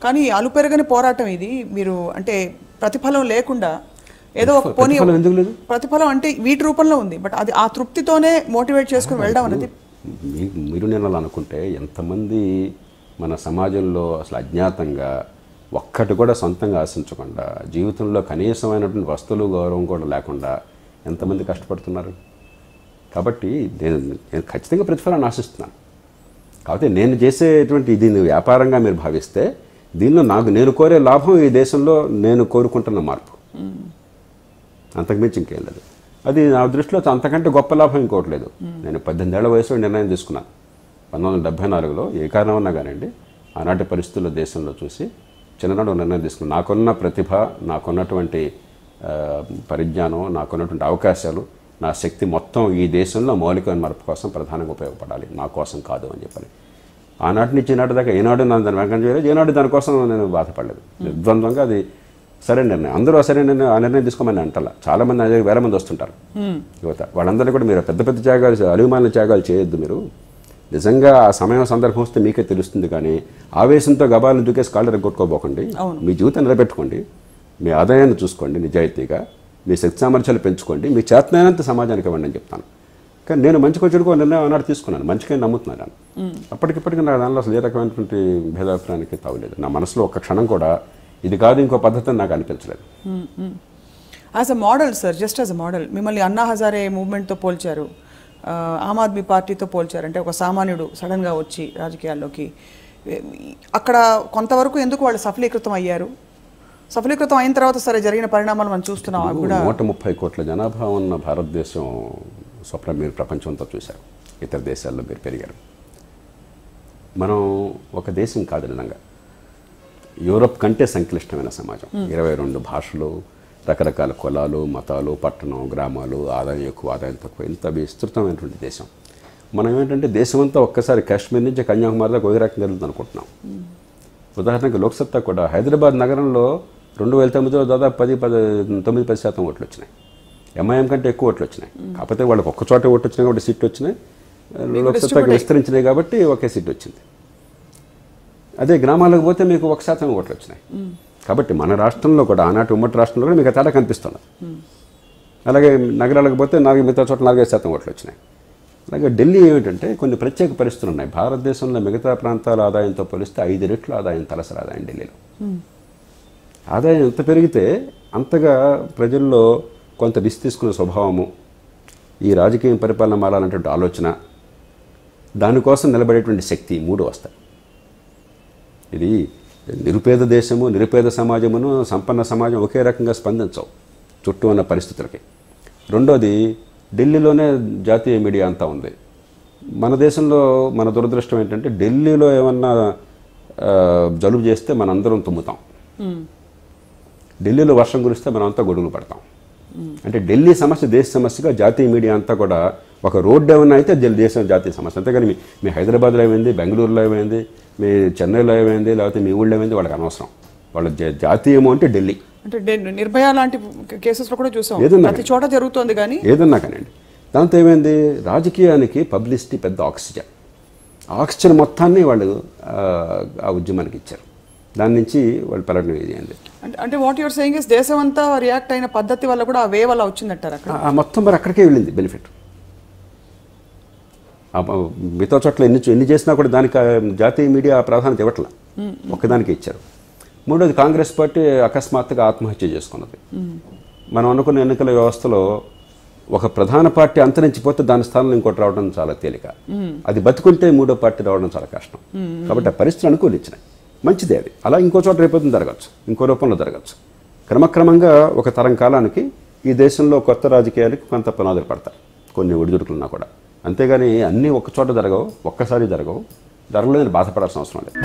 కానీ అలుపెరగని పోరాటం ఇది. మీరు అంటే ప్రతిఫలం లేకుండా ఏదో ఒక పోనీ ప్రతిఫలం అంటే వీటి రూపంలో ఉంది, బట్ అది ఆ తృప్తితోనే మోటివేట్ చేసుకుని వెళ్ళడం అనేది. మీరు నేను అలా అనుకుంటే ఎంతమంది మన సమాజంలో అసలు అజ్ఞాతంగా ఒక్కటి కూడా సొంతంగా ఆశించకుండా జీవితంలో కనీసమైనటువంటి వస్తువులు గౌరవం కూడా లేకుండా ఎంతమంది కష్టపడుతున్నారు. కాబట్టి నేను ఖచ్చితంగా ప్రతిఫలాన్ని ఆశిస్తున్నాను. కాకపోతే నేను చేసేటువంటి దీన్ని వ్యాపారంగా మీరు భావిస్తే దీనిలో నేను కోరే లాభం ఈ దేశంలో నేను కోరుకుంటున్న మార్పు, అంతకుమించి ఇంకేం లేదు. అది నా దృష్టిలో అంతకంటే గొప్ప లాభం ఇంకోటి లేదు. నేను 18 ఏళ్ల వయసులో నిర్ణయం తీసుకున్నాను 1974లో. ఏ కారణం అన్నా కానివ్వండి, ఆనాటి పరిస్థితుల్లో దేశంలో చూసి చిన్ననాడు నిర్ణయం తీసుకున్నాను. నాకున్న ప్రతిభ, నాకున్నటువంటి పరిజ్ఞానం, నాకున్నటువంటి అవకాశాలు, నా శక్తి మొత్తం ఈ దేశంలో మౌలికమైన మార్పు కోసం ప్రధానంగా ఉపయోగపడాలి, నా కోసం కాదు అని చెప్పాలి. ఆనాటి నుంచి ఈనాటి దాకా ఏనాడు నన్ను దాన్ని వెంకట చేయలేదు, ఏనాడు దానికోసం నేను బాధపడలేదు. నిర్ద్వంద్వంగా అది సరైన నిర్ణయం. అందరూ ఆ నిర్ణయం తీసుకోమని అంటాల. చాలామంది అదే వేల మంది వస్తుంటారు యువత. వాళ్ళందరినీ కూడా మీరు పెద్ద పెద్ద త్యాగాలు, అలుమాన త్యాగాలు చేయొద్దు. మీరు నిజంగా ఆ సమయం సందర్భం వస్తే మీకే తెలుస్తుంది. కానీ ఆవేశంతో గబాలను దూకేసి కాళ్ళు రెగ్గొట్టుకోబోకండి. మీ జీవితం నిలబెట్టుకోండి, మీ ఆదాయాన్ని చూసుకోండి, నిజాయితీగా మీ శక్తి సామర్థ్యాలు పెంచుకోండి, మీ చేతనైనంత సమాజానికి ఇవ్వండి అని చెప్తాను. కానీ నేను మంచిగా చెడుకో నిర్ణయం అన్నాడు తీసుకున్నాను, మంచిగా నమ్ముతున్నాను. అప్పటికిప్పటికీ నా దానిలో అసలు ఏ రకమైనటువంటి భేదాభిప్రాయానికి తావులేదు. నా మనసులో ఒక్క క్షణం కూడా ఇది కాదు ఇంకో పద్ధతి అని నాకు అనిపించలేదు. As a model sir, just as a model మిమ్మల్ని అన్నా హజారే మూవ్మెంట్తో పోల్చారు, ఆమ్ ఆద్మీ పార్టీతో పోల్చారు. అంటే ఒక సామాన్యుడు సడన్గా వచ్చి రాజకీయాల్లోకి, అక్కడ కొంతవరకు ఎందుకు వాళ్ళు సఫలీకృతం అయ్యారు? సఫలీకృతం అయిన తర్వాత సరే జరిగిన పరిణామాలు మనం చూస్తున్నాం. అవి కూడా 130 కోట్ల జనాభా ఉన్న భారతదేశం స్వప్నం మీరు ప్రపంచంతో చూశారు, ఇతర దేశాల్లో మీరు పెరిగారు. మనం ఒక దేశం కాదు, నిజంగా యూరప్ కంటే సంక్లిష్టమైన సమాజం. 22 భాషలు, రకరకాల కులాలు, మతాలు, పట్టణం, గ్రామాలు, ఆదాయం ఎక్కువ, ఆదాయం తక్కువ, ఇంత విస్తృతమైనటువంటి దేశం. మనం ఏంటంటే దేశమంతా ఒక్కసారి కాశ్మీర్ నుంచి కన్యాకుమారి దాకా ఒక రకంగా జరుగుతుంది అనుకుంటున్నాం. ఉదాహరణకి లోక్సత్తా కూడా హైదరాబాద్ నగరంలో 2009లో దాదాపు 9-10% ఓట్లు వచ్చినాయి. ఎంఐఎం కంటే ఎక్కువ ఓట్లు వచ్చినాయి. కాకపోతే వాళ్ళకి ఒక్క చోట ఓట్లు వచ్చినాయి కాబట్టి సీట్లు వచ్చినాయి, లోక్సత్తాకి విస్తరించినాయి కాబట్టి ఒకే సీట్ వచ్చింది. అదే గ్రామాలకు పోతే మీకు 1% ఓట్లు వచ్చినాయి. కాబట్టి మన రాష్ట్రంలో కూడా ఆనాటి ఉమ్మడి రాష్ట్రంలో కూడా మీకు తేడా కనిపిస్తుంది. అలాగే నగరాలకు పోతే మిగతా చోట్ల 4-5% ఓట్లు వచ్చినాయి. అలాగే ఢిల్లీ ఏమిటంటే కొన్ని ప్రత్యేక పరిస్థితులు ఉన్నాయి. భారతదేశంలో మిగతా ప్రాంతాల ఆదాయంతో పోలిస్తే 5 రెట్లు ఆదాయం, తలసరి ఆదాయం ఢిల్లీలో. ఆదాయం ఎంత పెరిగితే అంతగా ప్రజల్లో కొంత రిస్క్ తీసుకునే స్వభావము, ఈ రాజకీయ పరిపాలన మారాలనేటువంటి ఆలోచన, దానికోసం నిలబడేటువంటి శక్తి, 3 వస్తాయి. ఇది నిరుపేద దేశము, నిరుపేద సమాజమును, సంపన్న సమాజం ఒకే రకంగా స్పందించవు చుట్టూ ఉన్న పరిస్థితులకి. రెండోది, ఢిల్లీలోనే జాతీయ మీడియా అంతా ఉంది. మన దేశంలో మన దురదృష్టం ఏంటంటే ఢిల్లీలో ఏమన్నా జలుబు చేస్తే మనందరం తుమ్ముతాం, ఢిల్లీలో వర్షం కురిస్తే మనం అంతా గొడుగులు పడతాం. అంటే ఢిల్లీ సమస్య దేశ సమస్యగా జాతీయ మీడియా అంతా కూడా ఒక రోడ్డు ఏమన్నా అయితే దేశం జాతీయ సమస్య. అంతేగాని మీ హైదరాబాద్లో ఏమైంది, బెంగళూరులో ఏమైంది, మీ చెన్నైలో ఏమైంది, లేకపోతే మీ ఊళ్ళో ఏమైంది వాళ్ళకి అనవసరం. వాళ్ళ జాతీయము అంటే ఢిల్లీ. అంటే నిర్భయ లాంటి కేసెస్లో కూడా చూసాం, ప్రతి చోట జరుగుతుంది. కానీ ఏదన్నా కానివ్వండి, దాంతో ఏమైంది, రాజకీయానికి పబ్లిసిటీ పెద్ద ఆక్సిజన్. ఆక్సిజన్ మొత్తాన్ని వాళ్ళు ఆ ఉద్యమానికి ఇచ్చారు. దాని నుంచి వాళ్ళు పెరగడం ఇది అయింది. అంటే వాట్ యువర్ సేయింగ్ ఇస్ దేశం అంతా రియాక్ట్ అయిన పద్ధతి వల్ల కూడా ఆ వే వల్ల వచ్చిందంటారు. అక్కడ మొత్తం మరి అక్కడికే వెళ్ళింది బెనిఫిట్. మిగతా చోట్ల ఎన్ని చేసినా కూడా దానికి జాతీయ మీడియా ప్రాధాన్యత ఇవ్వట్ల, ఒక్కదానికే ఇచ్చారు. మూడోది, కాంగ్రెస్ పార్టీ అకస్మాత్తుగా ఆత్మహత్య చేసుకున్నది. మనం అనుకున్న ఎన్నికల వ్యవస్థలో ఒక ప్రధాన పార్టీ అంతరించిపోతే దాని స్థానంలో ఇంకోటి రావడం చాలా తేలిక, అది బతుకుంటే మూడో పార్టీ రావడం చాలా కష్టం. కాబట్టి ఆ పరిస్థితులు అనుకూలించినాయి, మంచిదే అది. అలా ఇంకో చోట రేపొద్దున జరగచ్చు, ఇంకో రూపంలో జరగచ్చు. క్రమక్రమంగా ఒక తరం కాలానికి ఈ దేశంలో కొత్త రాజకీయాలకు కొంత పునాదులు పడతాయి, కొన్ని ఒడిదుడుకులున్నా కూడా. అంతేగాని అన్నీ ఒక్క చోట జరగవు, ఒక్కసారి జరగవు. జరగలేదని బాధపడాల్సిన అవసరం లేదు.